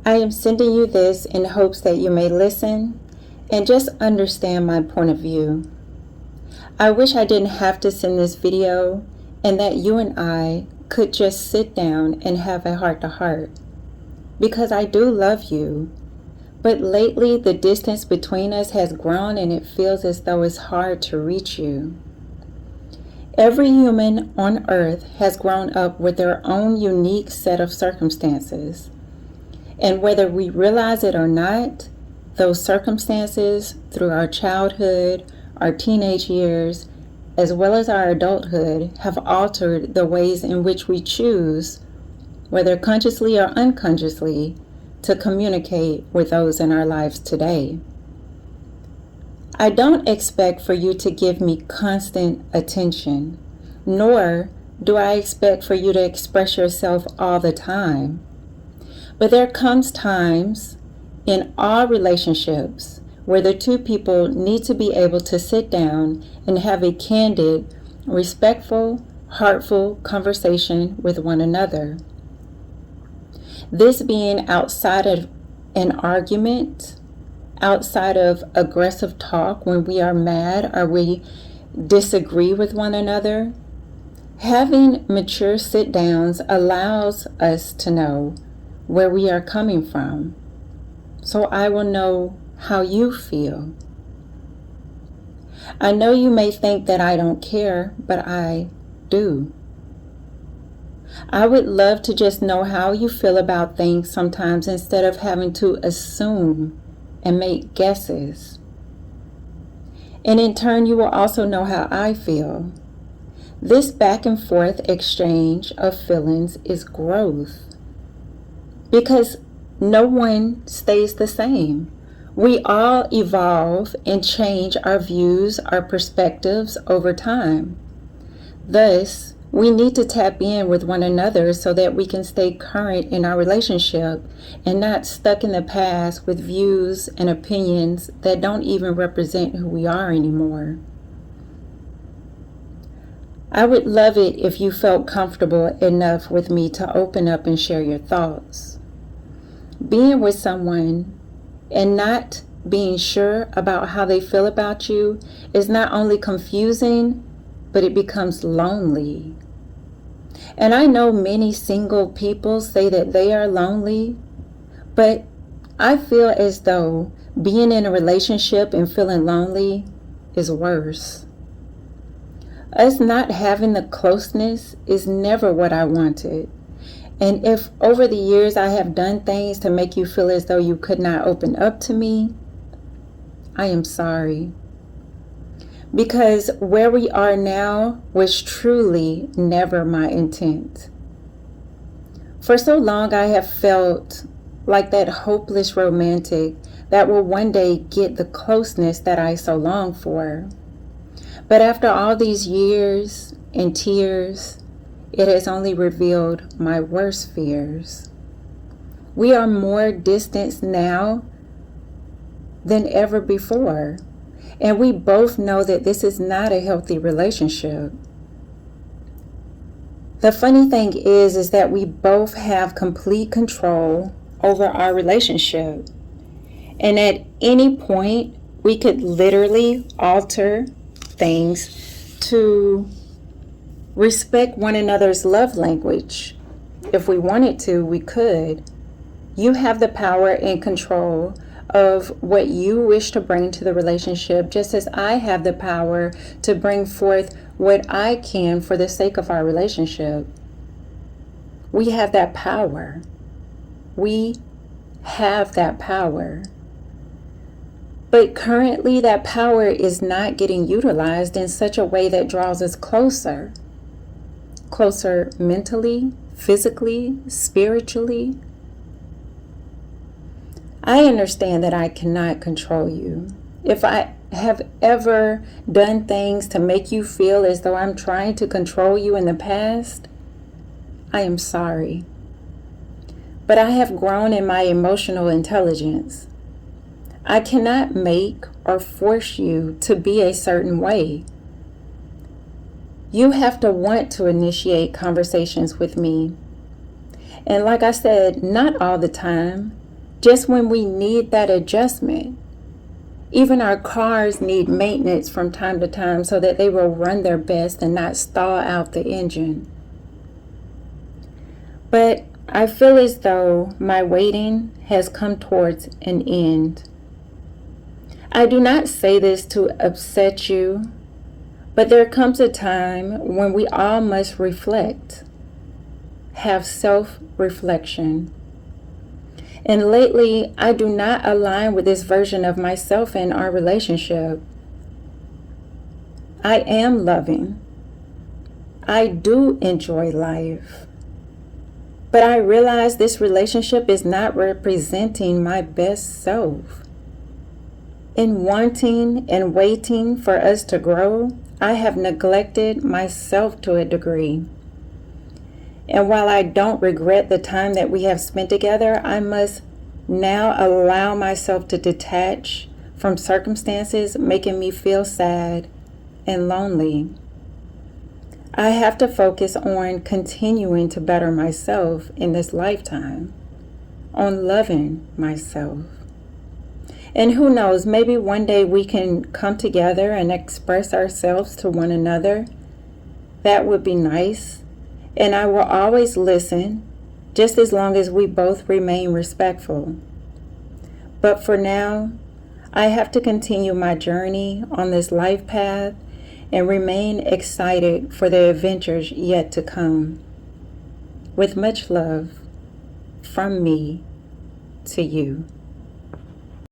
I am sending you this in hopes that you may listen and just understand my point of view. I wish I didn't have to send this video and that you and I could just sit down and have a heart-to-heart, because I do love you, but lately the distance between us has grown and it feels as though it's hard to reach you. Every human on earth has grown up with their own unique set of circumstances. And whether we realize it or not, those circumstances through our childhood, our teenage years, as well as our adulthood, have altered the ways in which we choose, whether consciously or unconsciously, to communicate with those in our lives today. I don't expect for you to give me constant attention, nor do I expect for you to express yourself all the time. But there comes times in all relationships where the two people need to be able to sit down and have a candid, respectful, heartful conversation with one another. This being outside of an argument, outside of aggressive talk when we are mad or we disagree with one another. Having mature sit-downs allows us to know where we are coming from, so I will know how you feel. I know you may think that I don't care, but I do. I would love to just know how you feel about things sometimes instead of having to assume and make guesses. And in turn, you will also know how I feel. This back and forth exchange of feelings is growth, because no one stays the same. We all evolve and change our views, our perspectives over time. Thus, we need to tap in with one another so that we can stay current in our relationship and not stuck in the past with views and opinions that don't even represent who we are anymore. I would love it if you felt comfortable enough with me to open up and share your thoughts. Being with someone and not being sure about how they feel about you is not only confusing, but it becomes lonely. And I know many single people say that they are lonely, but I feel as though being in a relationship and feeling lonely is worse. Us not having the closeness is never what I wanted. And if over the years I have done things to make you feel as though you could not open up to me, I am sorry. Because where we are now was truly never my intent. For so long I have felt like that hopeless romantic that will one day get the closeness that I so long for. But after all these years and tears, it has only revealed my worst fears. We are more distant now than ever before, and we both know that this is not a healthy relationship. The funny thing is that we both have complete control over our relationship, and at any point we could literally alter things to respect one another's love language. If we wanted to, we could. You have the power and control of what you wish to bring to the relationship, just as I have the power to bring forth what I can for the sake of our relationship. We have that power. We have that power. But currently, that power is not getting utilized in such a way that draws us closer. Closer mentally, physically, spiritually. I understand that I cannot control you. If I have ever done things to make you feel as though I'm trying to control you in the past, I am sorry. But I have grown in my emotional intelligence. I cannot make or force you to be a certain way. You have to want to initiate conversations with me. And like I said, not all the time, just when we need that adjustment. Even our cars need maintenance from time to time so that they will run their best and not stall out the engine. But I feel as though my waiting has come towards an end. I do not say this to upset you, but there comes a time when we all must reflect, have self-reflection. And lately, I do not align with this version of myself in our relationship. I am loving. I do enjoy life. But I realize this relationship is not representing my best self. In wanting and waiting for us to grow, I have neglected myself to a degree. And while I don't regret the time that we have spent together, I must now allow myself to detach from circumstances making me feel sad and lonely. I have to focus on continuing to better myself in this lifetime, on loving myself. And who knows, maybe one day we can come together and express ourselves to one another. That would be nice. And I will always listen, just as long as we both remain respectful. But for now, I have to continue my journey on this life path and remain excited for the adventures yet to come. With much love from me to you.